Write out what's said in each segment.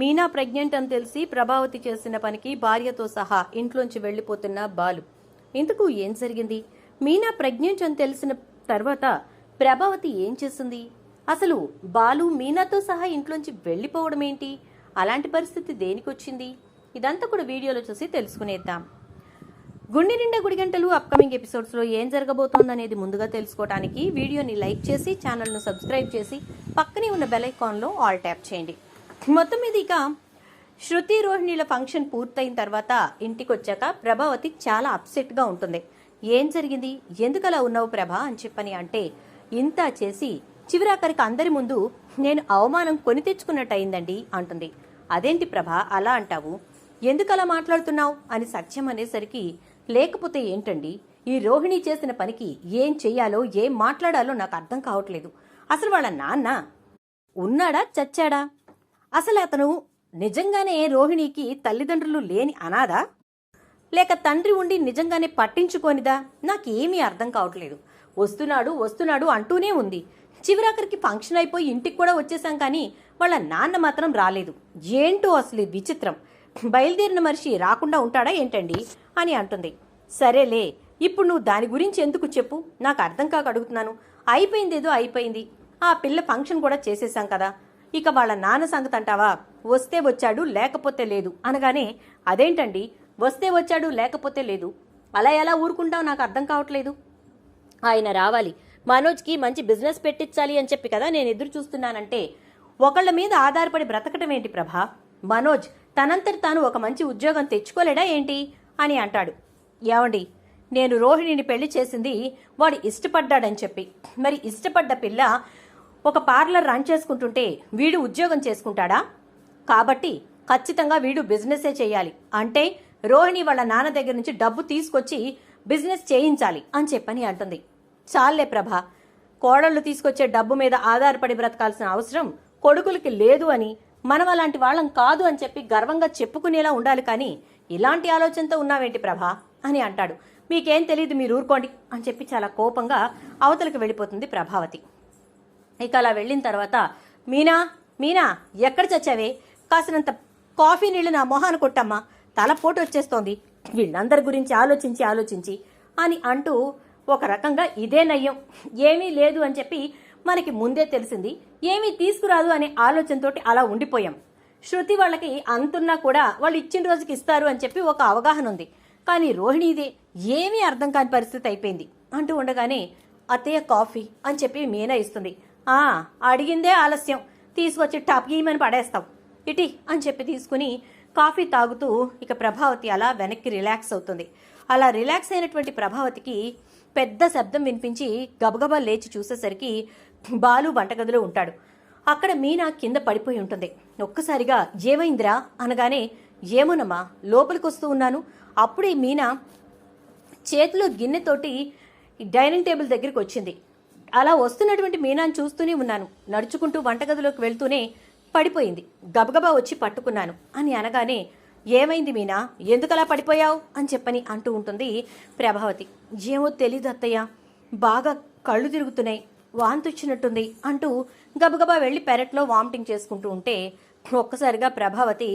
Meena pregnant అని తెలిసి ప్రభావతి చేసిన పనికి భార్యతో సహా ఇంట్లోంచి వెళ్లిపోతున్న బాలు. ఇంతకు ఏం జరిగింది? మీనా ప్రెగ్నెంట్ అని తెలిసిన తర్వాత ప్రభావతి ఏం చేసింది? అసలు బాలు మీనాతో సహా ఇంట్లోంచి వెళ్లిపోవడం ఏంటి? అలాంటి పరిస్థితి దేనికొచ్చింది? ఇదంతా కూడా వీడియోలో చూసి తెలుసుకునేద్దాం. గుండె నిండా గుడిగంటలు అప్కమింగ్ ఎపిసోడ్స్ లో ఏం జరగబోతోందనేది ముందుగా తెలుసుకోవడానికి వీడియోని లైక్ చేసి ఛానల్ ను సబ్స్క్రైబ్ చేసి పక్కనే ఉన్న బెల్ ఐకాన్ లో ఆల్ ట్యాప్ చేయండి. మొత్తం మీద ఇక శృతి రోహిణిల ఫంక్షన్ పూర్తయిన తర్వాత ఇంటికి వచ్చాక ప్రభావతి చాలా అప్సెట్ గా ఉంటుంది. ఏం జరిగింది, ఎందుకలా ఉన్నావు ప్రభా అని చెప్పని అంటే, ఇంత చేసి చివరాఖరికి అందరి ముందు నేను అవమానం కొని తెచ్చుకున్నట్టు అయిందండి అంటుంది. అదేంటి ప్రభా అలా అంటావు, ఎందుకలా మాట్లాడుతున్నావు అని సత్యం అనేసరికి, లేకపోతే ఏంటండి, ఈ రోహిణి చేసిన పనికి ఏం చెయ్యాలో ఏం మాట్లాడాలో నాకు అర్థం కావట్లేదు. అసలు వాళ్ళ నాన్న ఉన్నాడా చచ్చాడా? అసలు అతను నిజంగానే రోహిణికి తల్లిదండ్రులు లేని అనాథా, లేక తండ్రి ఉండి నిజంగానే పట్టించుకోనిదా? నాకేమీ అర్థం కావట్లేదు. వస్తున్నాడు అంటూనే ఉంది. చివరాఖరికి ఫంక్షన్ అయిపోయి ఇంటికి కూడా వచ్చేసాం, కానీ వాళ్ళ నాన్న మాత్రం రాలేదు. ఏంటో అసలు విచిత్రం. బయలుదేరిన మనిషి రాకుండా ఉంటాడా ఏంటండి అని అంటుంది. సరేలే, ఇప్పుడు నువ్వు దాని గురించి ఎందుకు చెప్పు, నాకు అర్థం కాక అడుగుతున్నాను. అయిపోయిందేదో అయిపోయింది. ఆ పిల్ల ఫంక్షన్ కూడా చేసేసాం కదా, ఇక వాళ్ళ నాన్న సంగతి అంటావా? వస్తే వచ్చాడు లేకపోతే లేదు అనగానే, అదేంటండి వస్తే వచ్చాడు లేకపోతే లేదు, అలా ఎలా ఊరుకుంటావు నాకు అర్థం కావట్లేదు. ఆయన రావాలి, మనోజ్కి మంచి బిజినెస్ పెట్టించాలి అని చెప్పి కదా నేను ఎదురు చూస్తున్నానంటే, ఒకళ్ళ మీద ఆధారపడి బ్రతకటం ఏంటి ప్రభా? మనోజ్ తనంతటి తాను ఒక మంచి ఉద్యోగం తెచ్చుకోలేడా ఏంటి అని అంటాడు. ఏమండి, నేను రోహిణిని పెళ్లి చేసింది వాడు ఇష్టపడ్డాడని చెప్పి. మరి ఇష్టపడ్డ పిల్ల ఒక పార్లర్ రన్ చేసుకుంటుంటే వీడు ఉద్యోగం చేసుకుంటాడా? కాబట్టి ఖచ్చితంగా వీడు బిజినెసే చేయాలి. అంటే రోహిణి వాళ్ళ నాన్న దగ్గర నుంచి డబ్బు తీసుకొచ్చి బిజినెస్ చేయించాలి అని చెప్పని అంటుంది. చాలే ప్రభా, కోడళ్లు తీసుకొచ్చే డబ్బు మీద ఆధారపడి బ్రతకాల్సిన అవసరం కొడుకులకి లేదు అని, మనం అలాంటి వాళ్ళం కాదు అని చెప్పి గర్వంగా చెప్పుకునేలా ఉండాలి, కానీ ఇలాంటి ఆలోచనతో ఉన్నావేంటి ప్రభా అని అంటాడు. మీకేం తెలియదు, మీరు ఊరుకోండి అని చెప్పి చాలా కోపంగా అవతలకు వెళ్ళిపోతుంది ప్రభావతి. ఇక అలా వెళ్ళిన తర్వాత, మీనా ఎక్కడ చచ్చావే, కాసినంత కాఫీ నీళ్లు నా మొహాన్ని కొట్టమ్మా, తలపోటు వచ్చేస్తోంది వీళ్ళందరి గురించి ఆలోచించి అని అంటూ, ఒక రకంగా ఇదే నయ్యం, ఏమీ లేదు అని చెప్పి మనకి ముందే తెలిసింది, ఏమీ తీసుకురాదు అనే ఆలోచనతోటి అలా ఉండిపోయాం. శృతి వాళ్ళకి అంతున్నా కూడా వాళ్ళు ఇచ్చిన రోజుకి ఇస్తారు అని చెప్పి ఒక అవగాహన ఉంది, కానీ రోహిణిదే ఏమీ అర్థం కాని పరిస్థితి అయిపోయింది అంటూ ఉండగానే, అత్తయ్య కాఫీ అని చెప్పి మీనా ఇస్తుంది. అడిగిందే ఆలస్యం, తీసుకొచ్చి టప్ గీమని పడేస్తాం ఇటీ అని చెప్పి తీసుకుని కాఫీ తాగుతూ ఇక ప్రభావతి అలా వెనక్కి రిలాక్స్ అవుతుంది. అలా రిలాక్స్ అయినటువంటి ప్రభావతికి పెద్ద శబ్దం వినిపించి గబగబా లేచి చూసేసరికి బాలు వంటగదిలో ఉంటాడు. అక్కడ మీనా కింద పడిపోయి ఉంటుంది. ఒక్కసారిగా ఏమైందిరా అనగానే, ఏమోనమ్మా లోపలికి వస్తూ ఉన్నాను, అప్పుడే మీనా చేతిలో గిన్నెతోటి డైనింగ్ టేబుల్ దగ్గరికి వచ్చింది. అలా వస్తున్నటువంటి మీనాను చూస్తూనే ఉన్నాను, నడుచుకుంటూ వంటగదిలోకి వెళ్తూనే పడిపోయింది, గబగబా వచ్చి పట్టుకున్నాను అని అనగానే, ఏమైంది మీనా, ఎందుకలా పడిపోయావు అని చెప్పని అంటూ ఉంటుంది ప్రభావతి. ఏమో తెలీదు అత్తయ్య, బాగా కళ్ళు తిరుగుతున్నాయి, వాంతొచ్చినట్టుంది అంటూ గబగబా వెళ్ళి పెరట్లో వామిటింగ్ చేసుకుంటూ ఉంటే ఒక్కసారిగా ప్రభావతి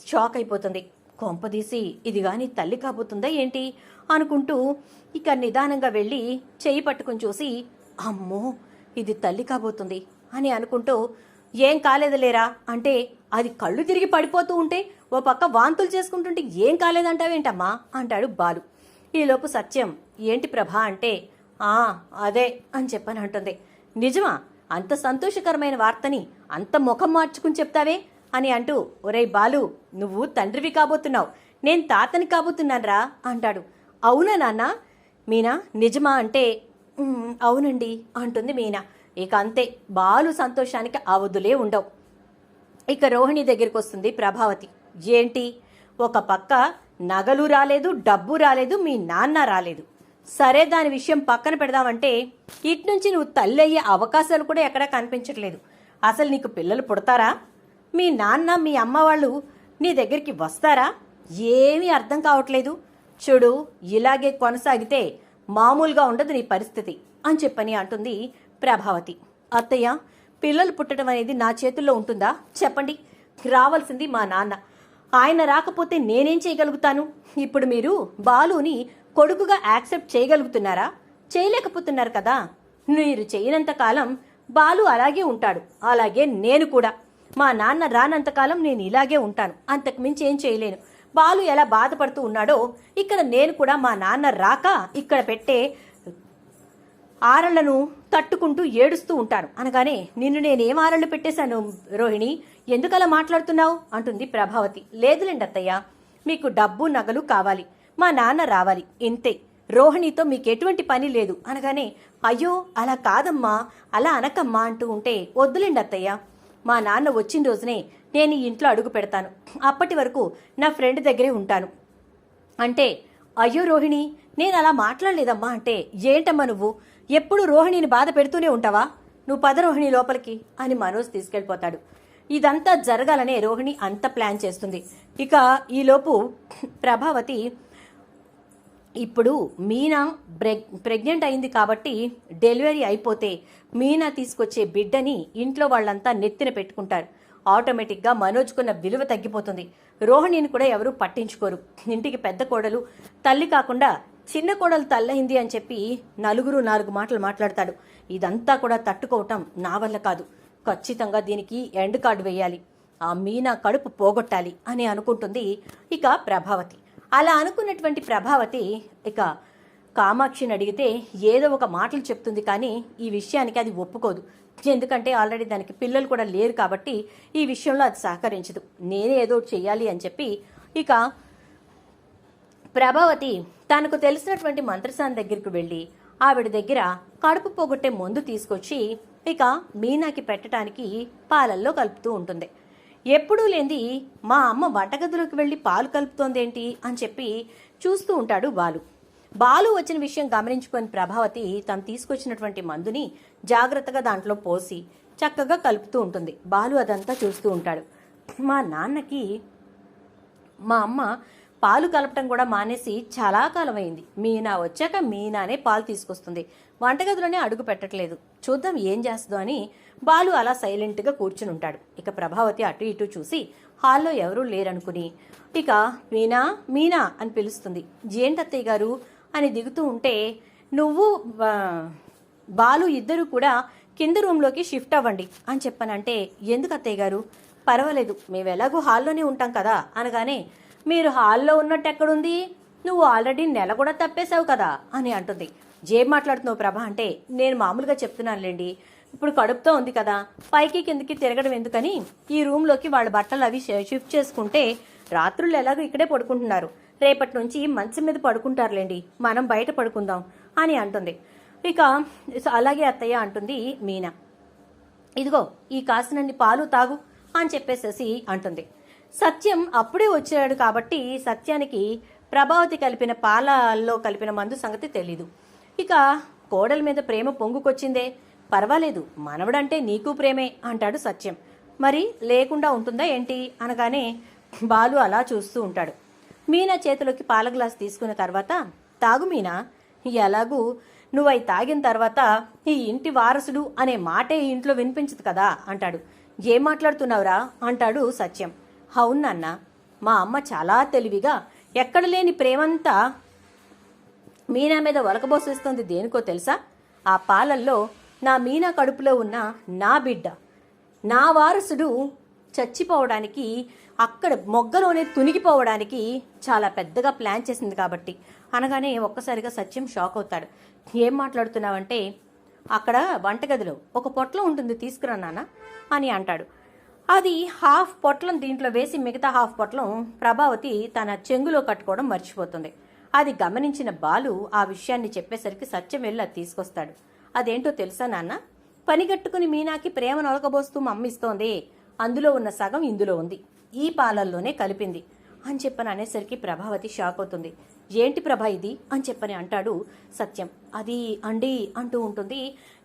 షాక్ అయిపోతుంది. కొంపదీసి ఇది గాని తల్లి కాబోతుందా ఏంటి అనుకుంటూ ఇక నిదానంగా వెళ్ళి చెయ్యి పట్టుకుని చూసి, అమ్మో ఇది తల్లి కాబోతుంది అని అనుకుంటూ, ఏం కాలేదులేరా అంటే, అది కళ్ళు తిరిగి పడిపోతూ ఉంటే ఓ పక్క వాంతులు చేసుకుంటుంటే ఏం కాలేదంటావేంటమ్మా అంటాడు బాలు. ఈలోపు సత్యం, ఏంటి ప్రభా అంటే, అదే అని చెప్పని అంటుంది. నిజమా, అంత సంతోషకరమైన వార్తని అంత ముఖం మార్చుకుని చెప్తావే అని అంటూ, ఒరేయ్ బాలు, నువ్వు తండ్రివి కాబోతున్నావు, నేను తాతని కాబోతున్నానరా అంటాడు. అవునా నాన్న? మీనా నిజమా అంటే, అవునండి అంటుంది మీనా. ఇక అంతే, బాలు సంతోషానికి అవధులే ఉండవు. ఇక రోహిణి దగ్గరికి వస్తుంది ప్రభావతి. ఏంటి, ఒక పక్క నగలు రాలేదు, డబ్బు రాలేదు, మీ నాన్న రాలేదు, సరే దాని విషయం పక్కన పెడదామంటే ఇటు నుంచి నువ్వు తల్లి అయ్యే అవకాశాలు కూడా ఎక్కడా కనిపించట్లేదు. అసలు నీకు పిల్లలు పుడతారా? మీ నాన్న మీ అమ్మ వాళ్ళు నీ దగ్గరికి వస్తారా? ఏమీ అర్థం కావట్లేదు. చూడు, ఇలాగే కొనసాగితే మామూలుగా ఉండదు నీ పరిస్థితి అని చెప్పని అంటుంది ప్రభావతి. అత్తయ్య, పిల్లలు పుట్టడం అనేది నా చేతుల్లో ఉంటుందా చెప్పండి? రావాల్సింది మా నాన్న. ఆయన రాకపోతే నేనేం చేయగలుగుతాను? ఇప్పుడు మీరు బాలుని కొడుకుగా యాక్సెప్ట్ చేయగలుగుతున్నారా? చేయలేకపోతున్నారు కదా. మీరు చేయనంత కాలం బాలు అలాగే ఉంటాడు. అలాగే నేను కూడా. మా నాన్న రానంతకాలం నేను ఇలాగే ఉంటాను. అంతకు మించి ఏం చేయలేను. బాలు ఎలా బాధపడుతూ ఉన్నాడో ఇక్కడ నేను కూడా మా నాన్న రాక ఇక్కడ పెట్టే ఆరళ్లను తట్టుకుంటూ ఏడుస్తూ ఉంటాను అనగానే, నిన్ను నేనేం ఆరళ్ళు పెట్టేశాను రోహిణి, ఎందుకలా మాట్లాడుతున్నావు అంటుంది ప్రభావతి. లేదులేండి అత్తయ్య, మీకు డబ్బు నగలు కావాలి, మా నాన్న రావాలి, ఇంతే. రోహిణితో మీకెటువంటి పని లేదు అనగానే, అయ్యో అలా కాదమ్మా, అలా అనకమ్మా అంటూ ఉంటే, వద్దులేండి అత్తయ్య, మా నాన్న వచ్చిన రోజునే నేను ఈ ఇంట్లో అడుగు పెడతాను. అప్పటి వరకు నా ఫ్రెండ్ దగ్గరే ఉంటాను అంటే, అయ్యో రోహిణి నేను అలా మాట్లాడలేదమ్మా అంటే, ఏంటమ్మా నువ్వు ఎప్పుడు రోహిణిని బాధ పెడుతూనే ఉంటావా? నువ్వు పద రోహిణి లోపలికి అని మనోజ్ తీసుకెళ్ళిపోతాడు. ఇదంతా జరగాలనే రోహిణి అంత ప్లాన్ చేస్తుంది. ఇక ఈలోపు ప్రభావతి ఇప్పుడు మీనా ప్రెగ్నెంట్ అయింది కాబట్టి డెలివరీ అయిపోతే మీనా తీసుకొచ్చే బిడ్డని ఇంట్లో వాళ్ళంతా నెత్తిన పెట్టుకుంటారు. ఆటోమేటిక్గా మనోజ్కున్న విలువ తగ్గిపోతుంది. రోహిణిని కూడా ఎవరూ పట్టించుకోరు. ఇంటికి పెద్ద కోడలు తల్లి కాకుండా చిన్న కోడలు తల్లయింది అని చెప్పి నలుగురు 4 మాటలు మాట్లాడతాడు. ఇదంతా కూడా తట్టుకోవటం నా వల్ల కాదు. ఖచ్చితంగా దీనికి ఎండ్ కార్డు వేయాలి, ఆ మీనా కడుపు పోగొట్టాలి అని అనుకుంటుంది ఇక ప్రభావతి. అలా అనుకున్నటువంటి ప్రభావతి ఇక కామాక్షిని అడిగితే ఏదో ఒక మాటలు చెప్తుంది, కానీ ఈ విషయానికి అది ఒప్పుకోదు. ఎందుకంటే ఆల్రెడీ దానికి పిల్లలు కూడా లేరు కాబట్టి ఈ విషయంలో అది సహకరించదు. నేనే ఏదో చెయ్యాలి అని చెప్పి ఇక ప్రభావతి తనకు తెలిసినటువంటి మంత్రసాని దగ్గరికి వెళ్ళి ఆవిడ దగ్గర కడుపు పోగొట్టే మందు తీసుకొచ్చి ఇక మీనాకి పెట్టడానికి పాలల్లో కలుపుతూ ఉంటుంది. ఎప్పుడూ లేంది మా అమ్మ వంటగదిలోకి వెళ్ళి పాలు కలుపుతోందేంటి అని చెప్పి చూస్తూ ఉంటాడు బాలు. బాలు వచ్చిన విషయం గమనించుకొని ప్రభావతి తను తీసుకొచ్చినటువంటి మందుని జాగ్రత్తగా దాంట్లో పోసి చక్కగా కలుపుతూ ఉంటుంది. బాలు అదంతా చూస్తూ ఉంటాడు. మా నాన్నకి మా అమ్మ పాలు కలపటం కూడా మానేసి చాలా కాలం అయింది. మీనా వచ్చాక మీనానే పాలు తీసుకొస్తుంది, వంటగదిలోనే అడుగు పెట్టట్లేదు. చూద్దాం ఏం చేస్తుందో అని బాలు అలా సైలెంట్గా కూర్చుని ఉంటాడు. ఇక ప్రభావతి అటు ఇటు చూసి హాల్లో ఎవరూ లేరనుకుని ఇక మీనా మీనా అని పిలుస్తుంది. ఏంటత్తయ్య గారు అని దిగుతూ ఉంటే, నువ్వు బాలు ఇద్దరు కూడా కింద రూమ్లోకి షిఫ్ట్ అవ్వండి అని చెప్పానంటే, ఎందుకు అత్తయ్య గారు? పర్వాలేదు, మేము ఎలాగో హాల్లోనే ఉంటాం కదా అనగానే, మీరు హాల్లో ఉన్నట్టు ఎక్కడుంది, నువ్వు ఆల్రెడీ నెల కూడా తప్పేశావు కదా అని అంటుంది. జేబు మాట్లాడుతున్నావు ప్రభా అంటే, నేను మామూలుగా చెప్తున్నానులేండి, ఇప్పుడు కడుపుతో ఉంది కదా, పైకి కిందకి తిరగడం ఎందుకని ఈ రూమ్లోకి వాళ్ళ బట్టలు అవి షిఫ్ట్ చేసుకుంటే రాత్రులు ఎలాగో ఇక్కడే పడుకుంటున్నారు, రేపటి నుంచి మంచం మీద పడుకుంటారులేండి, మనం బయట పడుకుందాం అని అంటుంది. ఇక అలాగే అత్తయ్య అంటుంది మీనా. ఇదిగో ఈ కాసినన్ని పాలు తాగు అని చెప్పేసేసి అంటుంది. సత్యం అప్పుడే వచ్చాడు కాబట్టి సత్యానికి ప్రభావతి కలిపిన పాలలో కలిపిన మందు సంగతి తెలీదు. ఇక కోడల మీద ప్రేమ పొంగుకొచ్చిందే, పర్వాలేదు మనవడంటే నీకు ప్రేమే అంటాడు సత్యం. మరి లేకుండా ఉంటుందా ఏంటి అనగానే బాలు అలా చూస్తూ ఉంటాడు. మీనా చేతిలోకి పాల గ్లాస్ తీసుకున్న తర్వాత, తాగు మీనా, ఎలాగూ నువ్వు అవి తాగిన తర్వాత ఈ ఇంటి వారసుడు అనే మాటే ఈ ఇంట్లో వినిపించదు కదా అంటాడు. ఏం మాట్లాడుతున్నావురా అంటాడు సత్యం. అవును నాన్న, మా అమ్మ చాలా తెలివిగా ఎక్కడ లేని ప్రేమంతా మీనా మీద ఒలకబోసేస్తుంది. దేనికో తెలుసా? ఆ పాలల్లో నా మీనా కడుపులో ఉన్న నా బిడ్డ, నా వారసుడు చచ్చిపోవడానికి, అక్కడ మొగ్గలోనే తునిగిపోవడానికి చాలా పెద్దగా ప్లాన్ చేసింది కాబట్టి అనగానే ఒక్కసారిగా సత్యం షాక్ అవుతాడు. ఏం మాట్లాడుతున్నావంటే, అక్కడ వంటగదిలో ఒక పొట్లం ఉంటుంది, తీసుకురా నాన్న అని అంటాడు. అది హాఫ్ పొట్లం దీంట్లో వేసి మిగతా హాఫ్ పొట్లం ప్రభావతి తన చెంగులో కట్టుకోవడం మర్చిపోతుంది. అది గమనించిన బాలు ఆ విషయాన్ని చెప్పేసరికి సత్యం వెళ్ళి అది తీసుకొస్తాడు. అదేంటో తెలుసా నాన్న, పనిగట్టుకుని మీనాకి ప్రేమ నొలకబోస్తూ మమ్మిస్తోంది, అందులో ఉన్న సగం ఇందులో ఉంది, ఈ పాలల్లోనే కలిపింది అని చెప్పని అనేసరికి ప్రభావతి షాక్ అవుతుంది. ఏంటి ప్రభా ఇది అని చెప్పని అంటాడు సత్యం. అది అండి అంటూ ఉంటుంది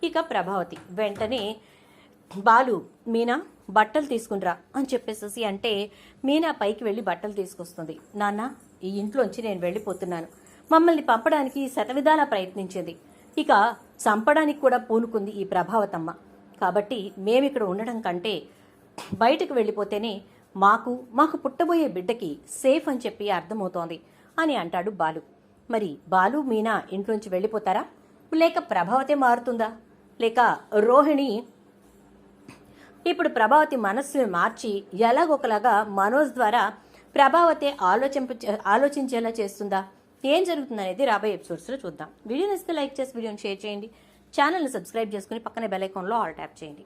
ఇక ప్రభావతి. వెంటనే బాలు, మీనా బట్టలు తీసుకునిరా అని చెప్పేసేసి అంటే మీనా పైకి వెళ్ళి బట్టలు తీసుకొస్తుంది. నాన్న, ఈ ఇంట్లోంచి నేను వెళ్ళిపోతున్నాను, మమ్మల్ని పంపడానికి శతవిధాలా ప్రయత్నించింది, ఇక చంపడానికి కూడా పూనుకుంది ఈ ప్రభావతమ్మ, కాబట్టి మేమిక్కడ ఉండడం కంటే బయటకు వెళ్ళిపోతేనే మాకు పుట్టబోయే బిడ్డకి సేఫ్ అని చెప్పి అర్థమవుతోంది అని అంటాడు బాలు. మరి బాలు మీనా ఇంట్లోంచి వెళ్ళిపోతారా, లేక ప్రభావతి మారుతుందా, లేక రోహిణి ఇప్పుడు ప్రభావతి మనస్సుని మార్చి ఎలాగొకలాగా మనోజ్ ద్వారా ప్రభావతి ఆలోచించేలా చేస్తుందా, ఏం జరుగుతుందనేది రాబోయే ఎపిసోడ్స్లో చూద్దాం. వీడియో నచ్చితే లైక్ చేసి వీడియోని షేర్ చేయండి. ఛానల్ని సబ్స్క్రైబ్ చేసుకుని పక్కనే బెల్ ఐకాన్లో ఆల్ ట్యాప్ చేయండి.